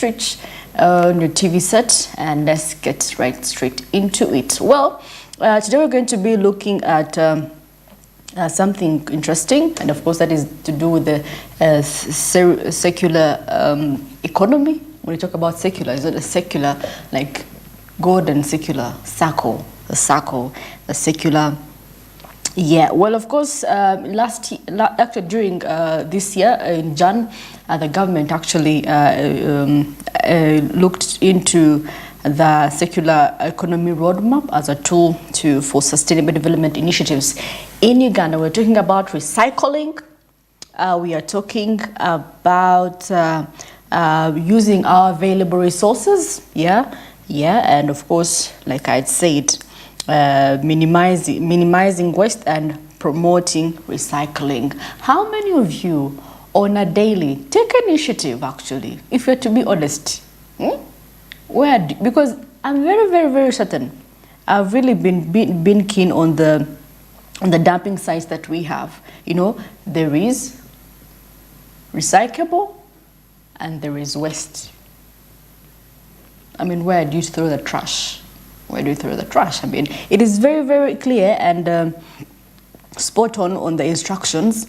switch on your TV set and let's get right straight into it. Well, today we're going to be looking at something interesting, and of course that is to do with the secular economy. When you talk about secular, is it a secular like God and secular circle, the secular? Yeah, well, of course, actually during this year in Jan, the government actually looked into the circular economy roadmap as a tool for sustainable development initiatives in Uganda. We're talking about recycling. We are talking about using our available resources. Yeah, and of course, like I said, minimizing waste and promoting recycling. How many of you on a daily take initiative, actually, if you're to be honest? Because I'm very, very, very certain I've really been keen on the dumping sites that we have. You know, there is recyclable and there is waste. I mean, where do you throw the trash? Where do you throw the trash? I mean, it is very, very clear and spot on the instructions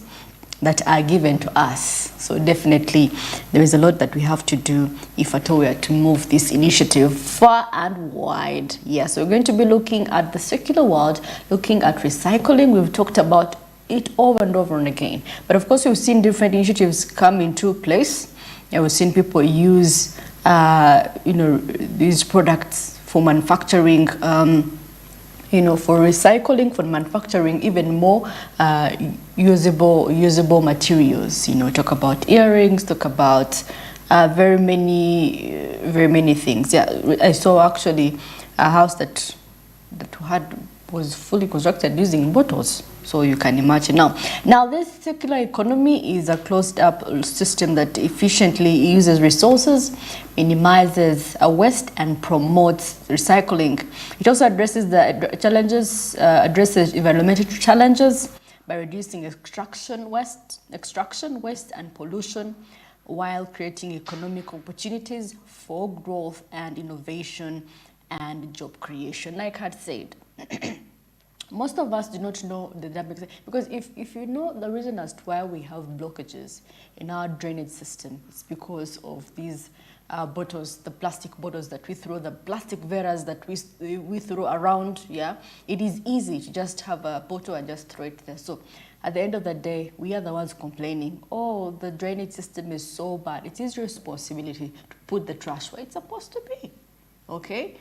that are given to us. So definitely there is a lot that we have to do if at all we are to move this initiative far and wide. Yes, so we're going to be looking at the circular world, looking at recycling. We've talked about it over and over and again. But of course, we've seen different initiatives come into place. And we've seen people use these products for manufacturing, for recycling, for manufacturing even more usable materials. Talk about earrings, talk about very many things. Yeah, I saw actually a house that was fully constructed using bottles. So you can imagine now this circular economy is a closed-up system that efficiently uses resources, minimizes waste, and promotes recycling. It also addresses addresses environmental challenges by reducing extraction waste and pollution, while creating economic opportunities for growth and innovation and job creation. Like I had said. Most of us do not know the dumping, because if you know the reason as to why we have blockages in our drainage system, it's because of these bottles, the plastic bottles that we throw, the plastic veras that we throw around. Yeah, it is easy to just have a bottle and just throw it there. So at the end of the day, we are the ones complaining, oh, the drainage system is so bad. It is your responsibility to put the trash where it's supposed to be. Okay?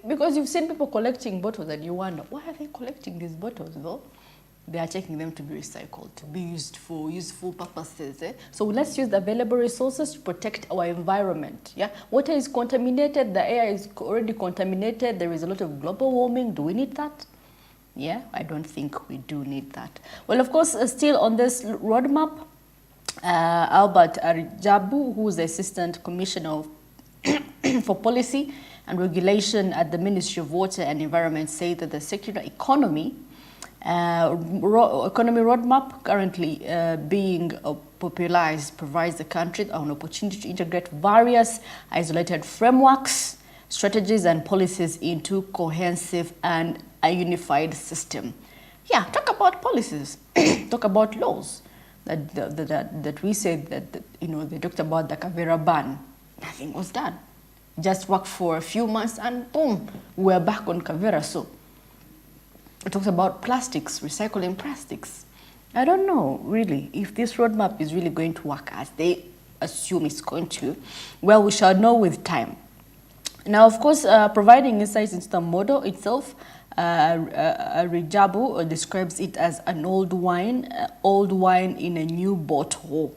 Because you've seen people collecting bottles and you wonder, why are they collecting these bottles though? They are taking them to be recycled, to be used for useful purposes. So let's use the available resources to protect our environment. Yeah, water is contaminated, the air is already contaminated, there is a lot of global warming. Do we need that? Yeah, I don't think we do need that. Well, of course, still on this roadmap, Albert Arijabu, who is the Assistant Commissioner for Policy and Regulation at the Ministry of Water and Environment, say that the circular economy roadmap currently being popularized provides the country an opportunity to integrate various isolated frameworks, strategies, and policies into cohesive and a unified system. Yeah, talk about policies, talk about laws. That we said that they talked about the Kavera ban. Nothing was done. Just worked for a few months and boom, we're back on Kavera. So it talks about plastics, recycling plastics. I don't know really if this roadmap is really going to work as they assume it's going to. Well, we shall know with time. Now, of course, providing insights into the model itself, Rijabu describes it as an old wine in a new bottle.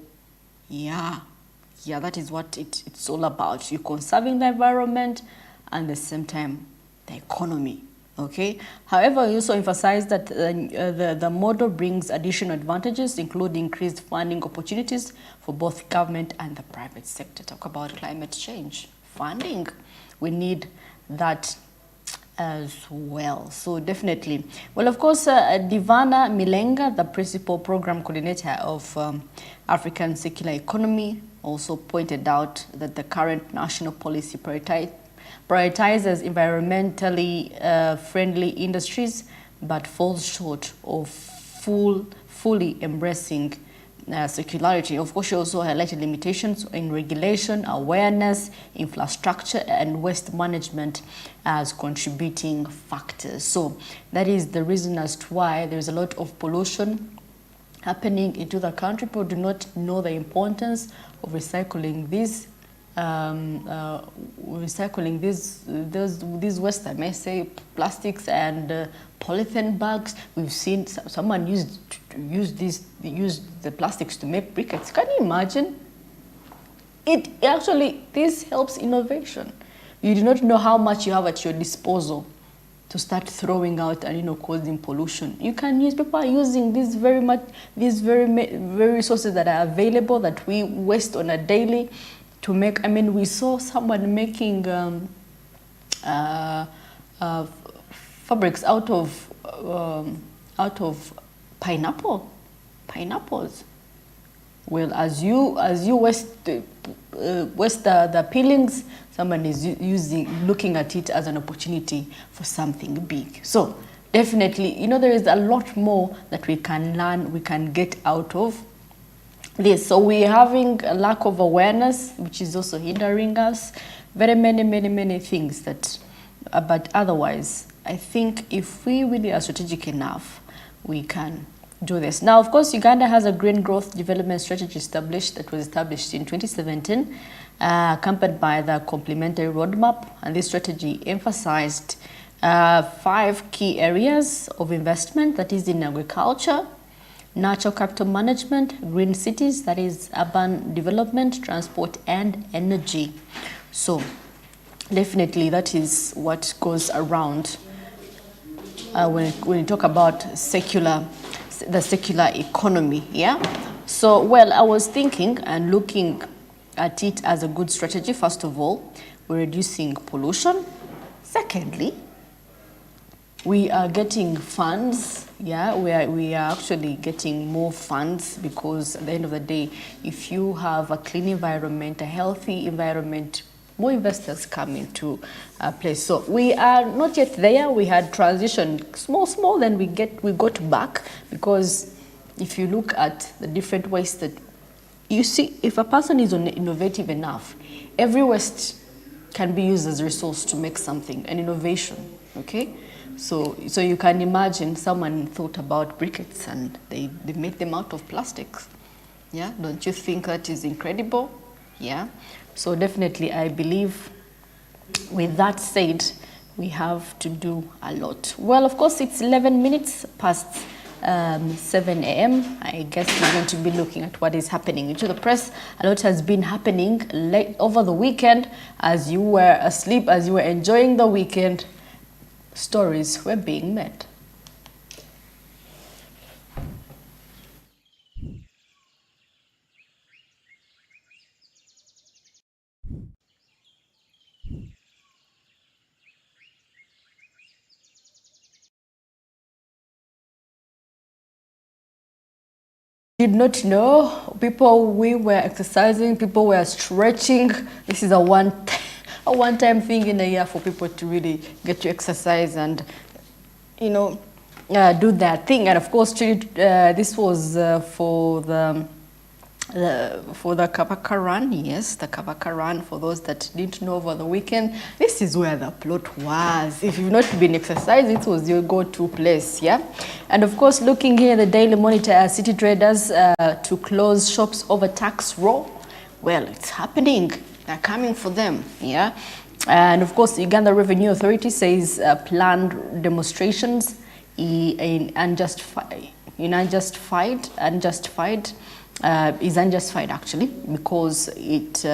Yeah, that is what it's all about. You're conserving the environment and at the same time the economy. Okay. However, he also emphasized that the model brings additional advantages, including increased funding opportunities for both government and the private sector. Talk about climate change funding. We need that as well. So definitely. Well, of course, Divana Milenga, the principal program coordinator of African Circular Economy also pointed out that the current national policy prioritizes environmentally friendly industries, but falls short of fully embracing circularity. Of course, she also highlighted limitations in regulation, awareness, infrastructure, and waste management as contributing factors. So that is the reason as to why there is a lot of pollution happening into the country. People do not know the importance of recycling these these waste, I may say, plastics and polythene bags. We've seen someone use the plastics to make briquettes. Can you imagine? This helps innovation. You do not know how much you have at your disposal to start throwing out and causing pollution. You can use, people are using these very resources that are available that we waste on a daily to make. We saw someone making fabrics out of pineapples. Well, as you waste the peelings, someone is looking at it as an opportunity for something big. So definitely, there is a lot more that we can learn, we can get out of this. So we're having a lack of awareness, which is also hindering us. Very many things that, but otherwise, I think if we really are strategic enough, we can do this. Now, of course, Uganda has a green growth development strategy that was established in 2017, accompanied by the complementary roadmap. And this strategy emphasized 5 key areas of investment, that is in agriculture, natural capital management, green cities, that is urban development, transport, and energy. So definitely that is what goes around when you talk about the secular economy. Yeah. So, well, I was thinking and looking at it as a good strategy. First of all, we're reducing pollution. Secondly, we are getting funds. Yeah, we are actually getting more funds, because at the end of the day, if you have a clean environment, a healthy environment, more investors come into place. So we are not yet there. We had transitioned small, then we got back, because if you look at the different ways that you see, if a person is innovative enough, every waste can be used as a resource to make something, an innovation. Okay. So you can imagine someone thought about briquettes and they made them out of plastics. Yeah, don't you think that is incredible? Yeah. So definitely, I believe, with that said, we have to do a lot. Well, of course, it's 11 minutes past 7 a.m. I guess we're going to be looking at what is happening into the press. A lot has been happening late over the weekend. As you were asleep, as you were enjoying the weekend, stories were being made. Did not know. We were exercising, people were stretching. This is a one-time thing in a year for people to really get to exercise and do that thing. And of course, this was for the Kabaka Run. Yes, the Kabaka Run. For those that didn't know, over the weekend, this is where the plot was. If you've not been exercising, it was your go-to place. Yeah. And of course, looking here, the Daily Monitor, city traders to close shops over tax roll. Well, it's happening. They're coming for them. Yeah. And of course, Uganda Revenue Authority says planned demonstrations is unjustified actually, because it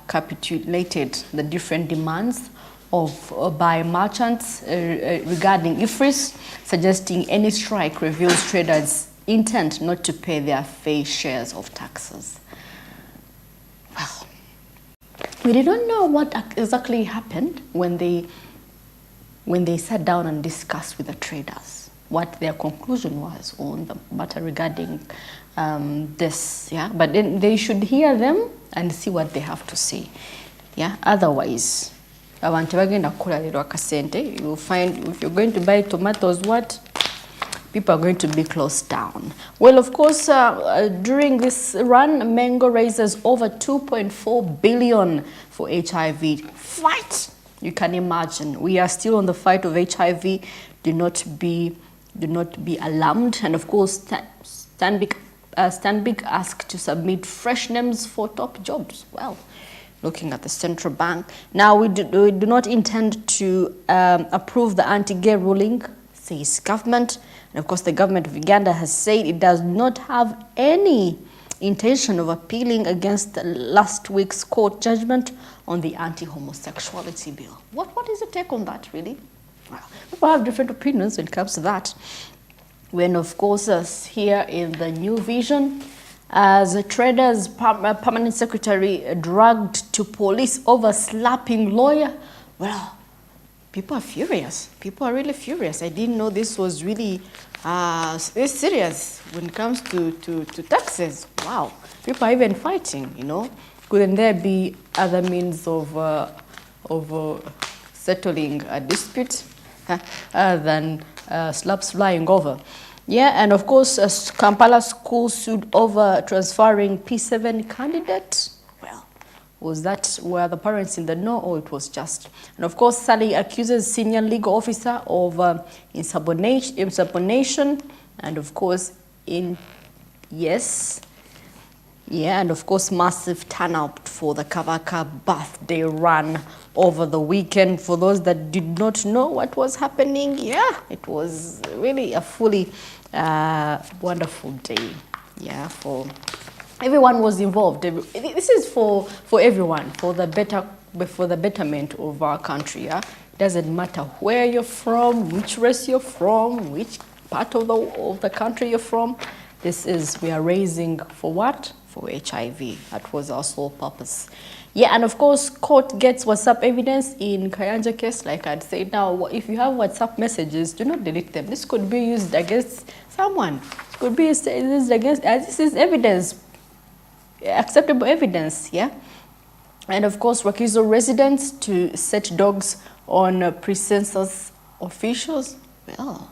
capitulated the different demands by merchants regarding IFRIS, suggesting any strike reveals traders' intent not to pay their fair shares of taxes. Well, we didn't know what exactly happened when they sat down and discussed with the traders. what their conclusion was on the matter regarding this. Yeah, but then they should hear them and see what they have to say. Yeah, otherwise, abantu bagenda kukola lero akasente. You'll find if you're going to buy tomatoes, what? People are going to be closed down. Well, of course, during this run, Mango raises over 2.4 billion for HIV fight. You can imagine. We are still on the fight of HIV. Do not be alarmed. And of course, Stanbic asked to submit fresh names for top jobs. Well, looking at the central bank. Now, we do not intend to approve the anti-gay ruling, says government. And of course, the government of Uganda has said it does not have any intention of appealing against last week's court judgment on the anti-homosexuality bill. What is the take on that, really? Well, people have different opinions when it comes to that. When, of course, here in the New Vision, as a trader's permanent secretary dragged to police over slapping lawyer, well, people are furious. People are really furious. I didn't know this was really this serious when it comes to taxes. Wow, people are even fighting, you know. Couldn't there be other means of settling a dispute than slaps flying over? Yeah, and of course, Kampala school sued over transferring P7 candidates. Well, were the parents in the know, or it was just? And of course, Sally accuses senior legal officer of insubordination, and of course, and of course, massive turnout for the Kavaka birthday run over the weekend. For those that did not know what was happening, yeah, it was really a fully wonderful day. Yeah, for everyone was involved. This is for everyone, for the betterment of our country. Yeah, it doesn't matter where you're from, which race you're from, which part of the country you're from. We are raising for what? For HIV. That was our sole purpose. Yeah, and of course, court gets WhatsApp evidence in Kayanja case. Like I'd say now, if you have WhatsApp messages, do not delete them. This could be used against someone. It could be used against, this is evidence, acceptable evidence, yeah? And of course, Wakizo residents to set dogs on pre-census officials. Well,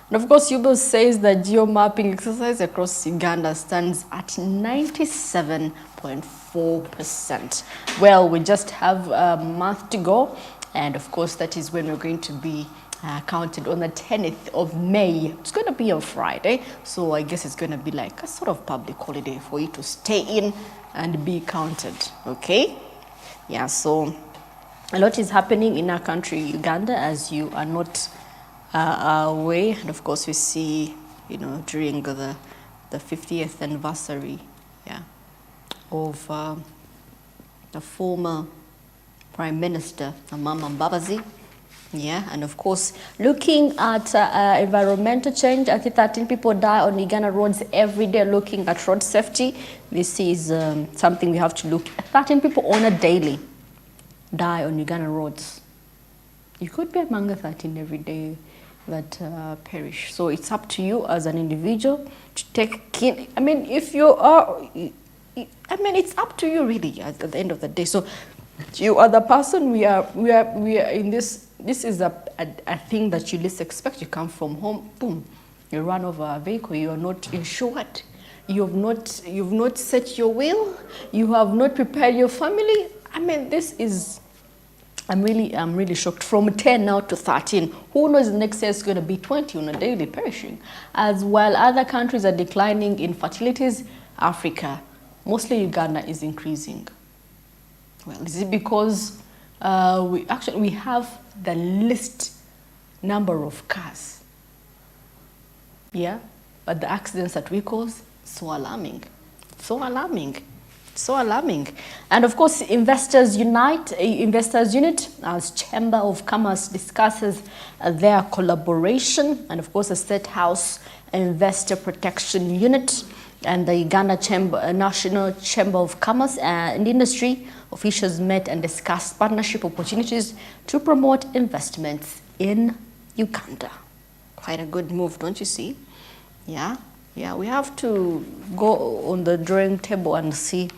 and of course, Yubo says that geo-mapping exercise across Uganda stands at 97.4%. Well, we just have a month to go. And of course, that is when we're going to be counted on the 10th of May. It's going to be on Friday. So I guess it's going to be like a sort of public holiday for you to stay in and be counted. Okay? Yeah, so a lot is happening in our country, Uganda, as you are not away. And of course, we see, you know, during the 50th anniversary, yeah, of the former Prime Minister, Mama Mbabazi. Yeah, and of course, looking at environmental change, I think 13 people die on Uganda roads every day. Looking at road safety, this is something we have to look at. 13 people on a daily die on Uganda roads. You could be among the 13 every day that perish. So it's up to you as an individual to take care. I mean, if you are, it's up to you really at the end of the day. So you are the person. We are in this. This is a thing that you least expect. You come from home, boom, you run over a vehicle. You are not insured. You've not set your will. You have not prepared your family. I mean, this is. I'm really shocked. From 10 now to 13. Who knows, the next year is going to be 20 on a daily perishing. As while other countries are declining in fertilities, Africa, mostly Uganda, is increasing. Well, is it because we have the least number of cars? Yeah, but the accidents that we cause, so alarming. So alarming. And of course, Investors Unit as Chamber of Commerce discusses their collaboration. And of course, the State House Investor Protection Unit and the Uganda National Chamber of Commerce and Industry officials met and discussed partnership opportunities to promote investments in Uganda. Quite a good move, don't you see? Yeah, yeah, we have to go on the drawing table and see.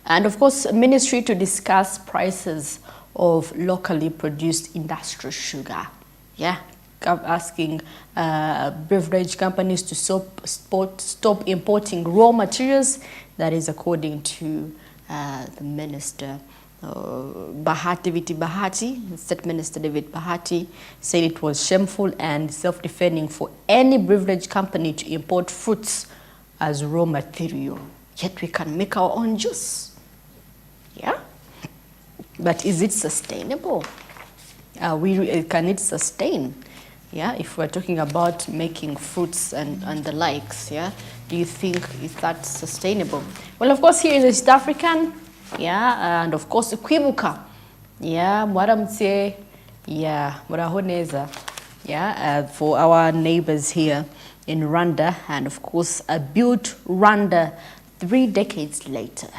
And of course, ministry to discuss prices of locally produced industrial sugar. Yeah, asking beverage companies to stop importing raw materials. That is according to the minister. Bahati, State Minister David Bahati, said it was shameful and self-defending for any beverage company to import fruits as raw material. Yet we can make our own juice. Yeah? But is it sustainable? Can it sustain? Yeah, if we're talking about making fruits and the likes, yeah, do you think is that sustainable? Well, of course, here in East African, yeah, and of course, Kwibuka, yeah, Mwaramtse, yeah, Murahoneza, yeah, for our neighbors here in Rwanda, and of course, built Rwanda 3 decades later.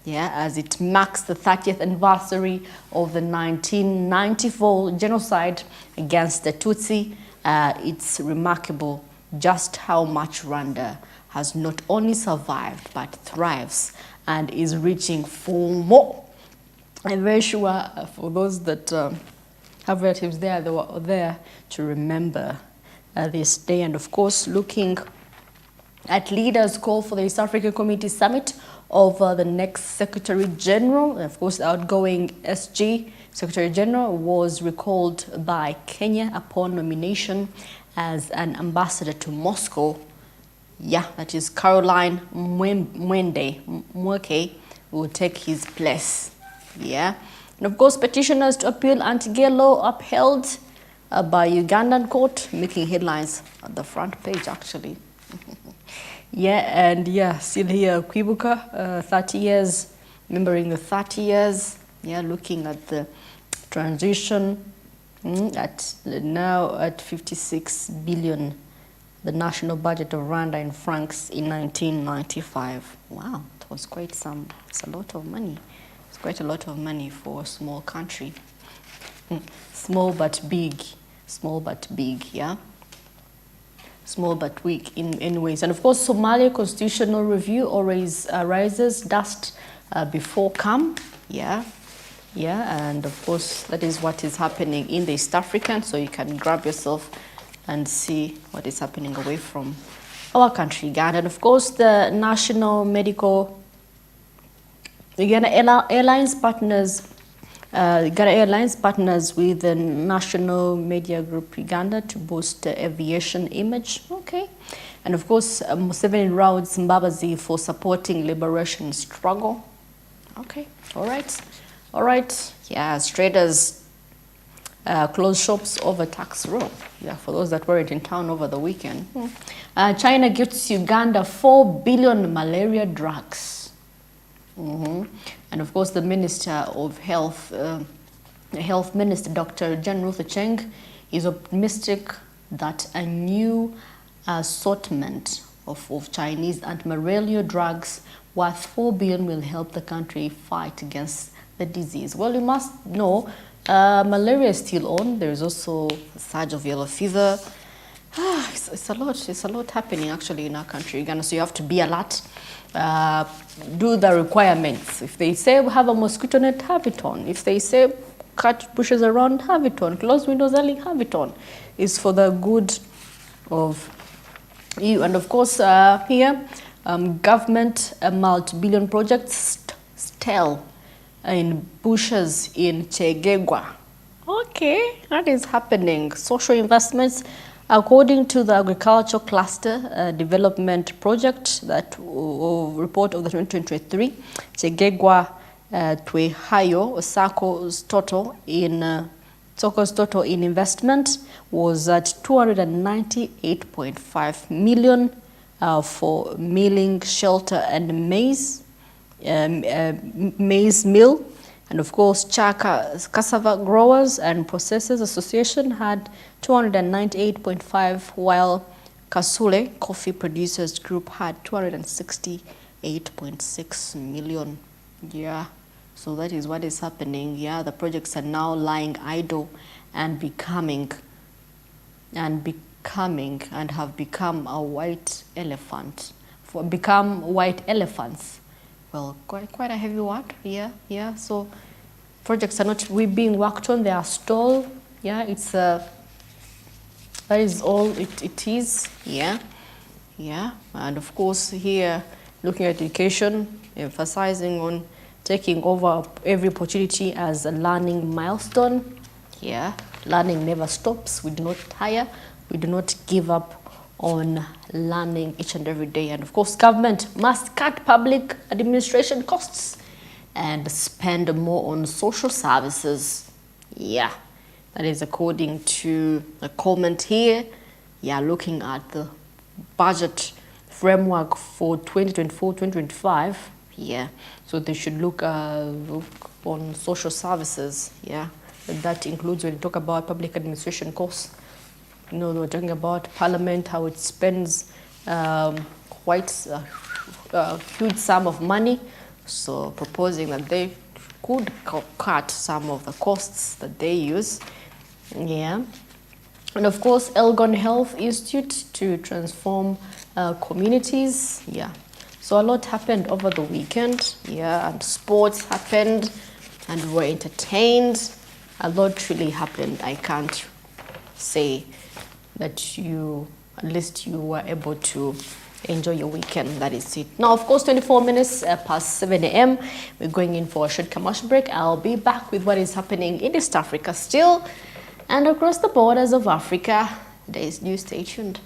Yeah, as it marks the 30th anniversary of the 1994 genocide against the Tutsi. It's remarkable just how much Rwanda has not only survived but thrives and is reaching for more. I'm very sure for those that have relatives there, they were there to remember this day. And of course, looking at leaders' call for the East African Community Summit of the next Secretary General. Of course, the outgoing SG Secretary General was recalled by Kenya upon nomination as an ambassador to Moscow. Yeah, that is Caroline Mweke will take his place. Yeah, and of course, petitioners to appeal anti-gay law upheld by Ugandan court, making headlines on the front page actually. Yeah, and yeah, still here, Kwibuka, 30 years, remembering the 30 years, yeah, looking at the transition, at now at 56 billion, the national budget of Rwanda in francs in 1995. Wow, it was quite it's a lot of money. It's quite a lot of money for a small country. Small but big, yeah. Small but weak in ways. And of course, Somalia constitutional review always rises dust before calm. Yeah, yeah, and of course, that is what is happening in the East African, so you can grab yourself and see what is happening away from our country, Ghana. And of course, the National Medical Ghana Airlines partners Ghana Airlines partners with the National Media Group Uganda to boost the aviation image. Okay. And of course, Museveni routs Mbabazi for supporting liberation struggle. Okay. All right. All right. Yeah, traders close shops over tax row. Yeah, for those that weren't in town over the weekend. China gifts Uganda 4 billion malaria drugs. And of course, the Minister of Health, Health Minister Dr. Jan Ruth Cheng, is optimistic that a new assortment of Chinese anti-malaria drugs worth 4 billion will help the country fight against the disease. Well, you must know malaria is still on. There is also a surge of yellow fever. It's a lot happening actually in our country, Ghana. So you have to be alert. Do the requirements. If they say have a mosquito net, have it on. If they say cut bushes around, have it on. Close windows early, have it on. It's for the good of you. And of course, here, government multi-billion projects stall in bushes in Chegegwa. Okay, that is happening. Social investments. According to the Agriculture Cluster Development Project, that report of the 2023, Chegegwa Twehayo Saco's total in investment was at 298.5 million for milling, shelter, and maize mill. And of course, Chaka Cassava Growers and Processors Association had 298.5, while Kasule Coffee Producers Group had 268.6 million. Yeah, so that is what is happening. Yeah, the projects are now lying idle and becoming and have become a white elephant, become white elephants. Well, quite a heavy word. Yeah. So projects are not being worked on; they are stalled. Yeah, that is all it is. Yeah. And of course here, looking at education, emphasizing on taking over every opportunity as a learning milestone. Yeah, learning never stops. We do not tire. We do not give up on learning each and every day. And of course, government must cut public administration costs and spend more on social services. Yeah, that is according to a comment here. Yeah, looking at the budget framework for 2024-2025. Yeah, so they should look on social services. Yeah, that includes when you talk about public administration costs. You know, we're talking about Parliament, how it spends quite a huge sum of money. So proposing that they could cut some of the costs that they use. Yeah. And of course, Elgon Health Institute to transform communities. Yeah. So a lot happened over the weekend. Yeah. And sports happened and we're entertained. A lot really happened. I can't say that at least you were able to enjoy your weekend. That is it. Now, of course, 24 minutes past 7 a.m. We're going in for a short commercial break. I'll be back with what is happening in East Africa still and across the borders of Africa. Today's news. Stay tuned.